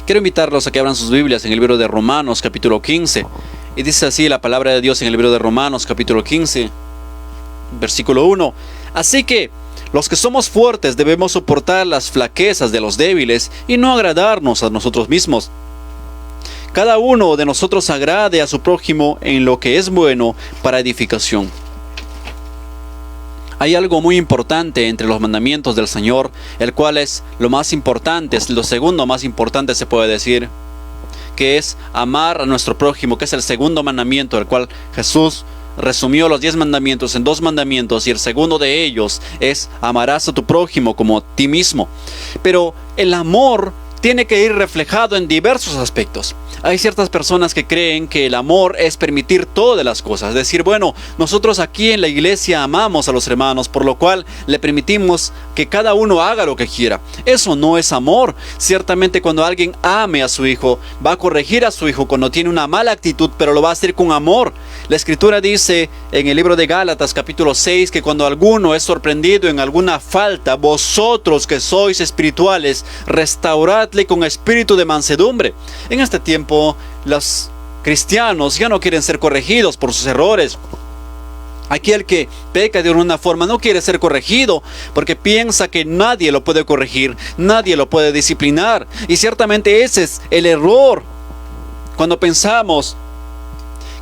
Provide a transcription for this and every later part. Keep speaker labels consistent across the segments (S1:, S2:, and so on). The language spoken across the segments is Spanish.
S1: Quiero invitarlos a que abran sus Biblias en el libro de Romanos capítulo 15. Y dice así la palabra de Dios en el libro de Romanos capítulo 15, versículo 1. Así que los que somos fuertes debemos soportar las flaquezas de los débiles y no agradarnos a nosotros mismos. Cada uno de nosotros agrade a su prójimo en lo que es bueno para edificación. Hay algo muy importante entre los mandamientos del Señor, el cual es lo más importante, es lo segundo más importante se puede decir, que es amar a nuestro prójimo, que es el segundo mandamiento, el cual Jesús resumió los 10 mandamientos en 2 mandamientos, y el segundo de ellos es amarás a tu prójimo como a ti mismo. Pero el amor tiene que ir reflejado en diversos aspectos. Hay ciertas personas que creen que el amor es permitir todas las cosas. Es decir, bueno, nosotros aquí en la iglesia amamos a los hermanos, por lo cual le permitimos que cada uno haga lo que quiera. Eso no es amor. Ciertamente cuando alguien ame a su hijo, va a corregir a su hijo cuando tiene una mala actitud, pero lo va a hacer con amor. La Escritura dice en el libro de Gálatas capítulo 6 que cuando alguno es sorprendido en alguna falta, vosotros que sois espirituales, restauradle con espíritu de mansedumbre. En este tiempo los cristianos ya no quieren ser corregidos por sus errores. Aquel que peca de una forma no quiere ser corregido porque piensa que nadie lo puede corregir, nadie lo puede disciplinar. Y ciertamente ese es el error cuando pensamos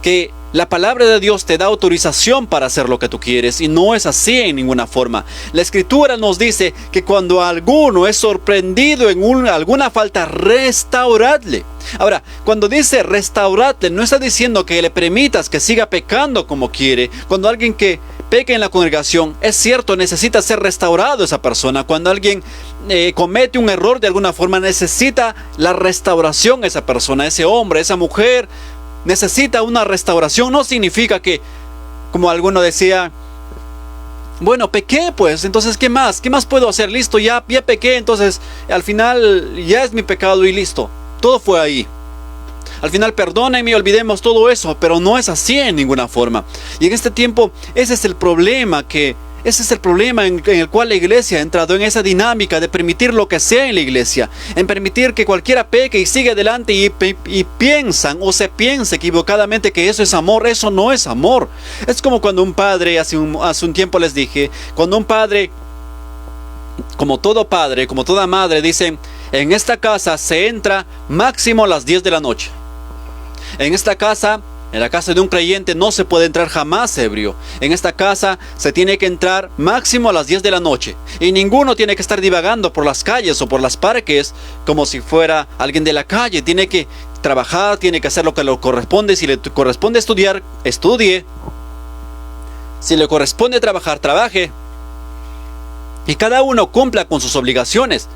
S1: que la palabra de Dios te da autorización para hacer lo que tú quieres, y no es así en ninguna forma. La Escritura nos dice que cuando alguno es sorprendido en alguna falta, restauradle. Ahora, cuando dice restauradle, no está diciendo que le permitas que siga pecando como quiere. Cuando alguien que peca en la congregación, es cierto, necesita ser restaurado esa persona. Cuando alguien comete un error de alguna forma, necesita la restauración esa persona, ese hombre, esa mujer. Necesita una restauración. No significa que, como alguno decía, bueno, pequé pues, entonces ¿qué más? ¿Qué más puedo hacer? Listo, ya pequé, entonces al final ya es mi pecado y listo. Todo fue ahí. Al final perdónenme y olvidemos todo eso, pero no es así en ninguna forma. Y en este tiempo ese es el problema en el cual la iglesia ha entrado en esa dinámica de permitir lo que sea en la iglesia, en permitir que cualquiera peque y siga adelante y piensan o se piense equivocadamente que eso es amor. Eso no es amor. Es como cuando un padre, hace un tiempo les dije, cuando un padre, como todo padre, como toda madre, dicen, en esta casa se entra máximo a las 10 de la noche. En esta casa, en la casa de un creyente, no se puede entrar jamás ebrio. En esta casa se tiene que entrar máximo a las 10 de la noche. Y ninguno tiene que estar divagando por las calles o por las parques como si fuera alguien de la calle. Tiene que trabajar, tiene que hacer lo que le corresponde. Si le corresponde estudiar, estudie. Si le corresponde trabajar, trabaje. Y cada uno cumpla con sus obligaciones.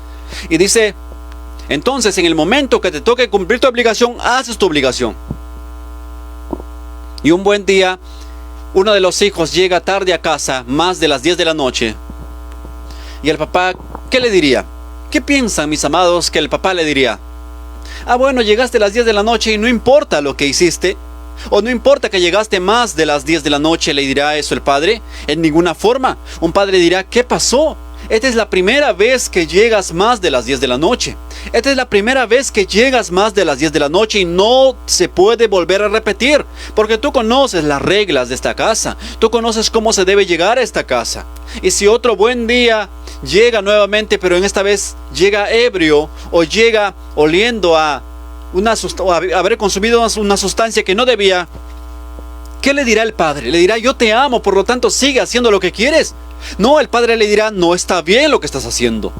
S1: Y dice, entonces en el momento que te toque cumplir tu obligación, haces tu obligación. Y un buen día, uno de los hijos llega tarde a casa, más de las 10 de la noche. Y el papá, ¿qué le diría? ¿Qué piensan, mis amados, que el papá le diría? Ah, bueno, llegaste a las 10 de la noche y no importa lo que hiciste. O no importa que llegaste más de las 10 de la noche, ¿le dirá eso el padre? En ninguna forma. Un padre dirá, ¿qué pasó? Esta es la primera vez que llegas más de las 10 de la noche. Esta es la primera vez que llegas más de las 10 de la noche y no se puede volver a repetir. Porque tú conoces las reglas de esta casa. Tú conoces cómo se debe llegar a esta casa. Y si otro buen día llega nuevamente, pero en esta vez llega ebrio o llega oliendo a haber consumido una sustancia que no debía, ¿qué le dirá el padre? Le dirá, yo te amo, por lo tanto sigue haciendo lo que quieres. No, el padre le dirá, no está bien lo que estás haciendo.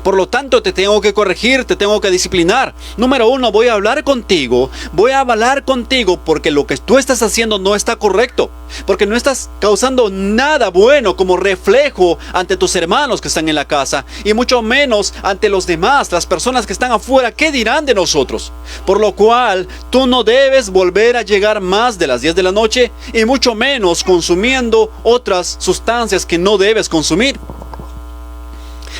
S1: Por lo tanto, te tengo que corregir, te tengo que disciplinar. Número 1, voy a hablar contigo, voy a hablar contigo porque lo que tú estás haciendo no está correcto. Porque no estás causando nada bueno como reflejo ante tus hermanos que están en la casa. Y mucho menos ante los demás, las personas que están afuera. ¿Qué dirán de nosotros? Por lo cual, tú no debes volver a llegar más de las 10 de la noche. Y mucho menos consumiendo otras sustancias que no debes consumir.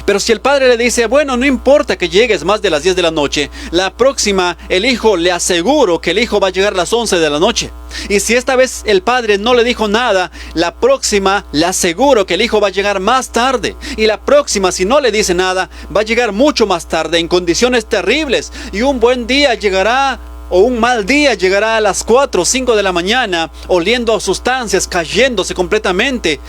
S1: Pero si el padre le dice, bueno, no importa que llegues más de las 10 de la noche, la próxima, el hijo, le aseguro que el hijo va a llegar a las 11 de la noche. Y si esta vez el padre no le dijo nada, la próxima, le aseguro que el hijo va a llegar más tarde. Y la próxima, si no le dice nada, va a llegar mucho más tarde, en condiciones terribles. Y un buen día llegará, o un mal día llegará a las 4 o 5 de la mañana, oliendo a sustancias, cayéndose completamente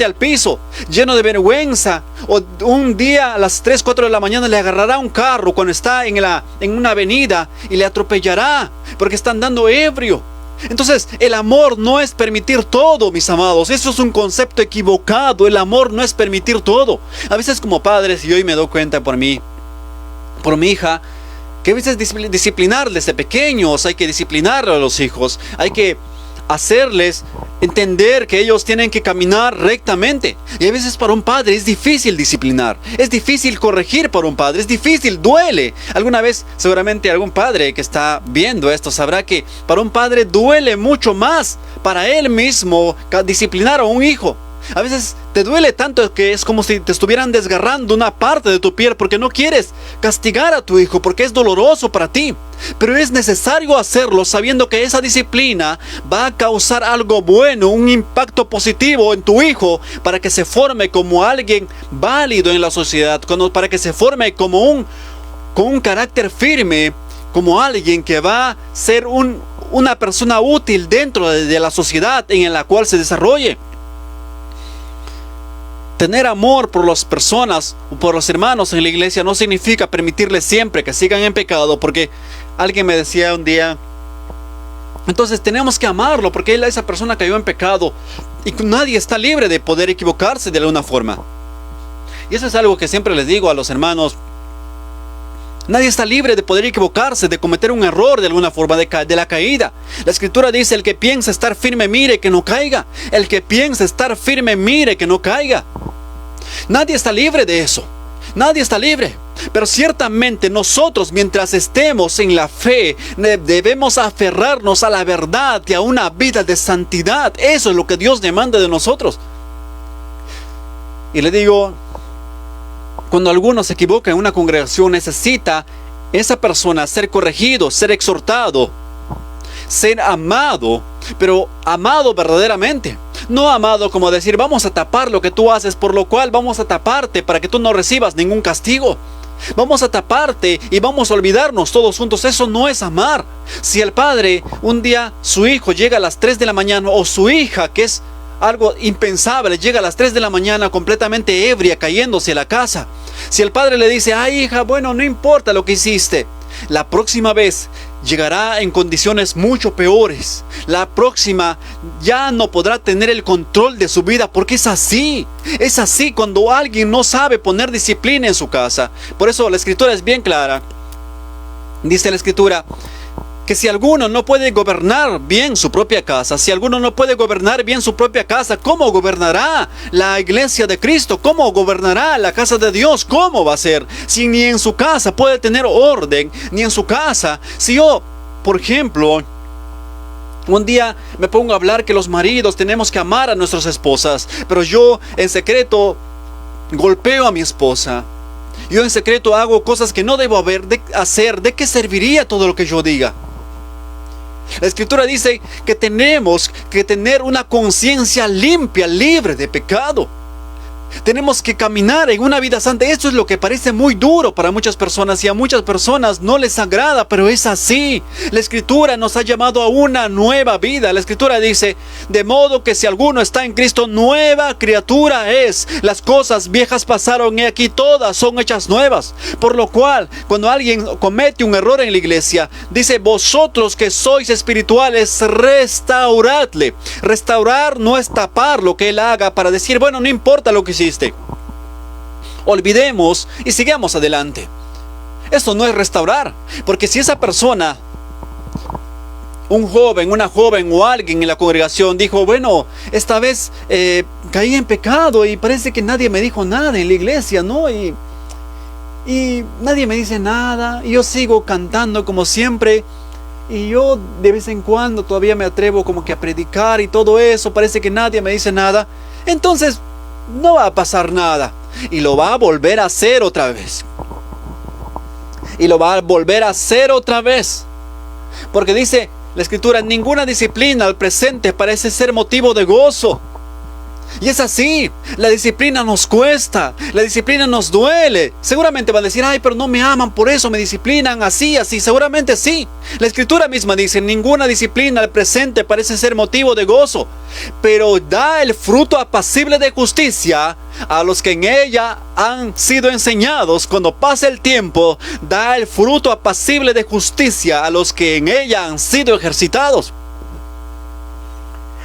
S1: al piso, lleno de vergüenza. O un día a las 3, 4 de la mañana le agarrará un carro cuando está en una avenida y le atropellará porque está andando ebrio. Entonces, el amor no es permitir todo, mis amados. Eso es un concepto equivocado. El amor no es permitir todo. A veces como padres, y hoy me doy cuenta por mi hija, que a veces disciplinar desde pequeños, hay que disciplinar a los hijos, hay que hacerles entender que ellos tienen que caminar rectamente. Y a veces para un padre es difícil disciplinar, es difícil corregir para un padre, es difícil, duele. Alguna vez seguramente algún padre que está viendo esto sabrá que para un padre duele mucho más para él mismo disciplinar a un hijo. A veces te duele tanto que es como si te estuvieran desgarrando una parte de tu piel porque no quieres castigar a tu hijo, porque es doloroso para ti. Pero es necesario hacerlo sabiendo que esa disciplina va a causar algo bueno, un impacto positivo en tu hijo, para que se forme como alguien válido en la sociedad, para que se forme con un carácter firme, como alguien que va a ser una persona útil dentro de la sociedad en la cual se desarrolle. Tener amor por las personas o por los hermanos en la iglesia no significa permitirles siempre que sigan en pecado, porque alguien me decía un día, entonces tenemos que amarlo porque esa persona cayó en pecado y nadie está libre de poder equivocarse de alguna forma. Y eso es algo que siempre les digo a los hermanos. Nadie está libre de poder equivocarse, de cometer un error de alguna forma, de la caída. La escritura dice, el que piensa estar firme, mire que no caiga. El que piensa estar firme, mire que no caiga. Nadie está libre de eso. Nadie está libre. Pero ciertamente nosotros, mientras estemos en la fe, debemos aferrarnos a la verdad y a una vida de santidad. Eso es lo que Dios demanda de nosotros. Y le digo, cuando alguno se equivoca en una congregación, necesita esa persona ser corregido, ser exhortado, ser amado, pero amado verdaderamente. No amado como decir, vamos a tapar lo que tú haces, por lo cual vamos a taparte para que tú no recibas ningún castigo. Vamos a taparte y vamos a olvidarnos todos juntos. Eso no es amar. Si el padre, un día su hijo llega a las 3 de la mañana, o su hija, que es algo impensable, llega a las 3 de la mañana completamente ebria, cayéndose a la casa. Si el padre le dice, ay hija, bueno, no importa lo que hiciste, la próxima vez llegará en condiciones mucho peores. La próxima ya no podrá tener el control de su vida, porque es así. Es así cuando alguien no sabe poner disciplina en su casa. Por eso la escritura es bien clara. Dice la escritura que si alguno no puede gobernar bien su propia casa, si alguno no puede gobernar bien su propia casa, ¿cómo gobernará la iglesia de Cristo? ¿Cómo gobernará la casa de Dios? ¿Cómo va a ser? Si ni en su casa puede tener orden, ni en su casa. Si yo, por ejemplo, un día me pongo a hablar que los maridos tenemos que amar a nuestras esposas, pero yo en secreto golpeo a mi esposa. Yo en secreto hago cosas que no debo hacer. ¿De qué serviría todo lo que yo diga? La escritura dice que tenemos que tener una conciencia limpia, libre de pecado. Tenemos que caminar en una vida santa. Esto es lo que parece muy duro para muchas personas y a muchas personas no les agrada, pero es así. La escritura nos ha llamado a una nueva vida. La escritura dice, de modo que si alguno está en Cristo, nueva criatura es. Las cosas viejas pasaron y aquí todas son hechas nuevas. Por lo cual, cuando alguien comete un error en la iglesia, dice, vosotros que sois espirituales, restauradle. Restaurar no es tapar lo que él haga para decir, bueno, no importa lo que hiciste. Olvidemos y sigamos adelante. Esto no es restaurar, porque si esa persona, un joven, una joven o alguien en la congregación dijo, bueno, esta vez caí en pecado y parece que nadie me dijo nada en la iglesia, ¿no? Y nadie me dice nada, y yo sigo cantando como siempre, y yo de vez en cuando todavía me atrevo como que a predicar y todo eso, parece que nadie me dice nada. Entonces no va a pasar nada. y lo va a volver a hacer otra vez. Y lo va a volver a hacer otra vez. Porque dice la Escritura, ninguna disciplina al presente parece ser motivo de gozo. Y es así, la disciplina nos cuesta, la disciplina nos duele. Seguramente van a decir, ay, pero no me aman, por eso me disciplinan, así, seguramente sí. La Escritura misma dice, ninguna disciplina al presente parece ser motivo de gozo, pero da el fruto apacible de justicia a los que en ella han sido enseñados. Cuando pase el tiempo, da el fruto apacible de justicia a los que en ella han sido ejercitados.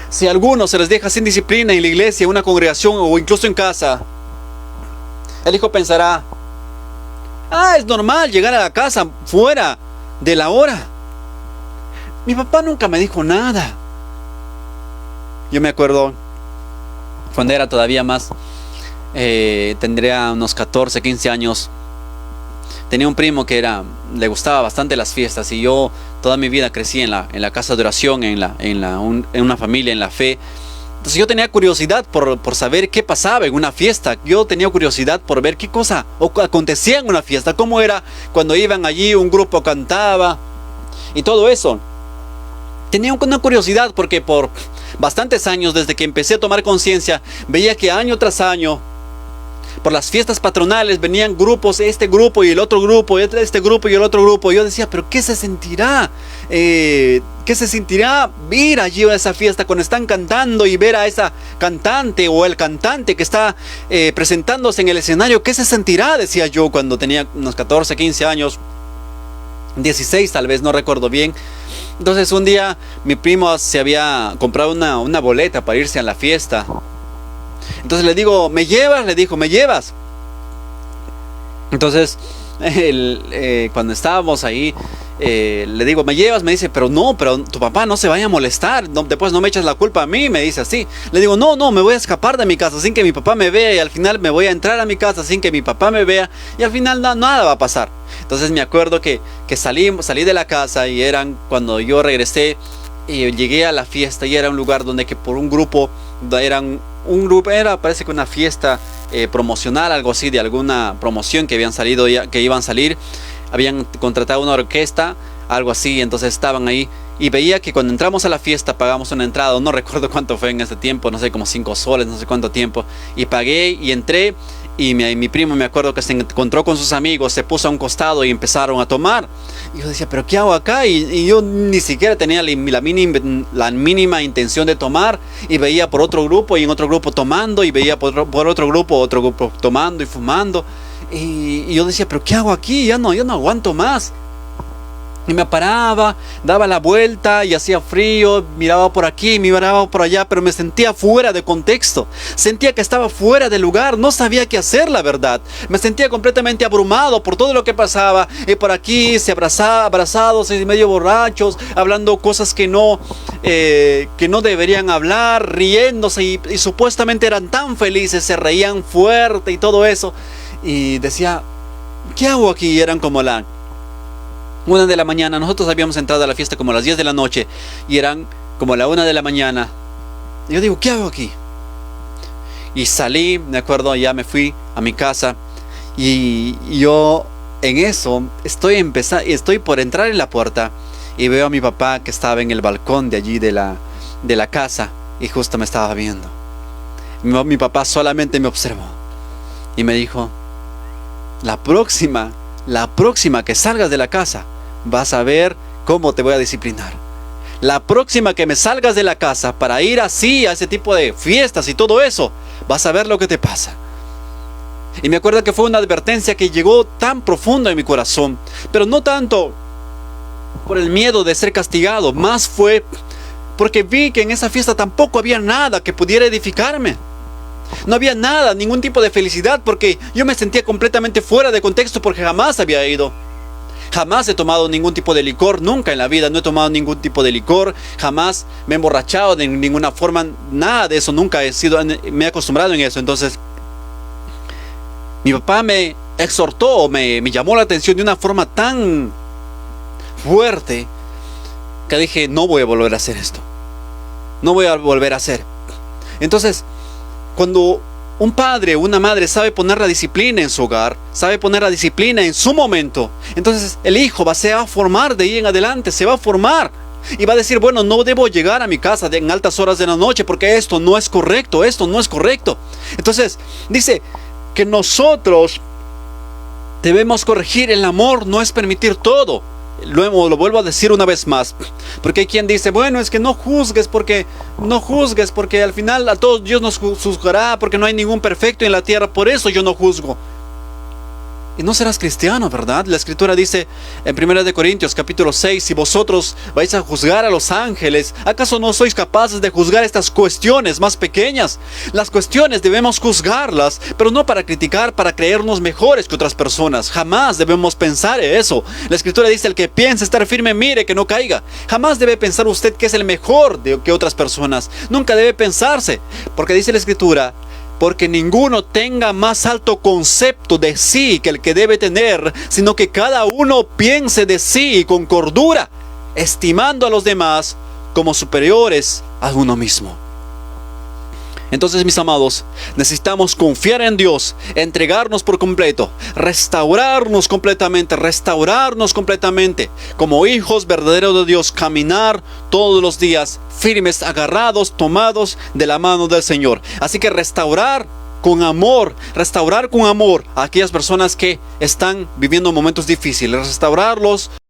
S1: Si a algunos se les deja sin disciplina en la iglesia, en una congregación o incluso en casa, el hijo pensará, es normal llegar a la casa fuera de la hora. Mi papá nunca me dijo nada. Yo me acuerdo cuando era todavía más, tendría unos 14, 15 años. Tenía un primo que le gustaba bastante las fiestas, y yo toda mi vida crecí en la casa de oración, en una familia en la fe. Entonces yo tenía curiosidad por saber qué pasaba en una fiesta. Yo tenía curiosidad por ver qué cosa acontecía en una fiesta, cómo era cuando iban allí, un grupo cantaba y todo eso. Tenía una curiosidad porque por bastantes años, desde que empecé a tomar conciencia, veía que año tras año, por las fiestas patronales, venían grupos, este grupo y el otro grupo, este grupo y el otro grupo. Yo decía, pero ¿qué se sentirá? ¿Qué se sentirá ir allí a esa fiesta cuando están cantando y ver a esa cantante o el cantante que está presentándose en el escenario? ¿Qué se sentirá? Decía yo cuando tenía unos 14, 15 años, 16 tal vez, no recuerdo bien. Entonces un día mi primo se había comprado una boleta para irse a la fiesta. Entonces le digo, ¿me llevas? Le dijo, ¿me llevas? Entonces, cuando estábamos ahí, le digo, ¿me llevas? Me dice, pero tu papá no se vaya a molestar, después no me echas la culpa a mí, me dice así. Le digo, no, me voy a escapar de mi casa sin que mi papá me vea, y al final me voy a entrar a mi casa sin que mi papá me vea, y al final nada va a pasar. Entonces me acuerdo que salí de la casa, y cuando yo regresé, y llegué a la fiesta, y era un lugar donde que por un grupo, parece que una fiesta promocional, algo así, de alguna promoción que habían salido que iban a salir, habían contratado una orquesta, algo así. Entonces estaban ahí, y veía que cuando entramos a la fiesta pagamos una entrada, no recuerdo cuánto fue en ese tiempo, no sé, como 5 soles, no sé cuánto tiempo, y pagué y entré. Y mi primo, me acuerdo que se encontró con sus amigos, se puso a un costado y empezaron a tomar. Y yo decía, ¿pero qué hago acá? Y yo ni siquiera tenía la mínima intención de tomar. Y veía por otro grupo, y en otro grupo tomando, y veía por otro grupo tomando y fumando. Y yo decía, ¿pero qué hago aquí? Yo no aguanto más. Y me paraba, daba la vuelta y hacía frío, miraba por aquí, miraba por allá, pero me sentía fuera de contexto. Sentía que estaba fuera de lugar, no sabía qué hacer, la verdad. Me sentía completamente abrumado por todo lo que pasaba. Y por aquí abrazados y medio borrachos, hablando cosas que no deberían hablar, riéndose, y supuestamente eran tan felices, se reían fuerte y todo eso. Y decía, ¿qué hago aquí? Y eran como 1 de la mañana. Nosotros habíamos entrado a la fiesta como a las 10 de la noche, y eran como la 1 de la mañana. Y yo digo, ¿qué hago aquí? Y salí, me acuerdo, ya me fui a mi casa, y yo en eso estoy por entrar en la puerta, y veo a mi papá que estaba en el balcón de allí de la casa, y justo me estaba viendo. Mi papá solamente me observó y me dijo, la próxima que salgas de la casa, vas a ver cómo te voy a disciplinar. La próxima que me salgas de la casa para ir así a ese tipo de fiestas y todo eso, vas a ver lo que te pasa. Y me acuerdo que fue una advertencia que llegó tan profundo en mi corazón, pero no tanto por el miedo de ser castigado, más fue porque vi que en esa fiesta tampoco había nada que pudiera edificarme. No había nada, ningún tipo de felicidad, porque yo me sentía completamente fuera de contexto, porque jamás había ido. Jamás he tomado ningún tipo de licor, nunca en la vida no he tomado ningún tipo de licor, jamás me he emborrachado de ninguna forma, nada de eso, nunca me he acostumbrado en eso. Entonces, mi papá me exhortó, me llamó la atención de una forma tan fuerte, que dije, no voy a volver a hacer esto. No voy a volver a hacer. Entonces, cuando un padre, una madre sabe poner la disciplina en su hogar, sabe poner la disciplina en su momento, entonces el hijo se va a formar de ahí en adelante, se va a formar. Y va a decir, bueno, no debo llegar a mi casa en altas horas de la noche porque esto no es correcto, esto no es correcto. Entonces, dice que nosotros debemos corregir. El amor no es permitir todo. Luego lo vuelvo a decir una vez más, porque hay quien dice, bueno, es que no juzgues porque al final a todos Dios nos juzgará, porque no hay ningún perfecto en la tierra, por eso yo no juzgo. Y no serás cristiano, ¿verdad? La escritura dice en 1 Corintios capítulo 6, si vosotros vais a juzgar a los ángeles, ¿acaso no sois capaces de juzgar estas cuestiones más pequeñas? Las cuestiones debemos juzgarlas, pero no para criticar, para creernos mejores que otras personas. Jamás debemos pensar eso. La escritura dice, el que piensa estar firme, mire que no caiga. Jamás debe pensar usted que es el mejor que otras personas. Nunca debe pensarse, porque dice la escritura, porque ninguno tenga más alto concepto de sí que el que debe tener, sino que cada uno piense de sí con cordura, estimando a los demás como superiores a uno mismo. Entonces, mis amados, necesitamos confiar en Dios, entregarnos por completo, restaurarnos completamente, como hijos verdaderos de Dios, caminar todos los días firmes, agarrados, tomados de la mano del Señor. Así que restaurar con amor a aquellas personas que están viviendo momentos difíciles, restaurarlos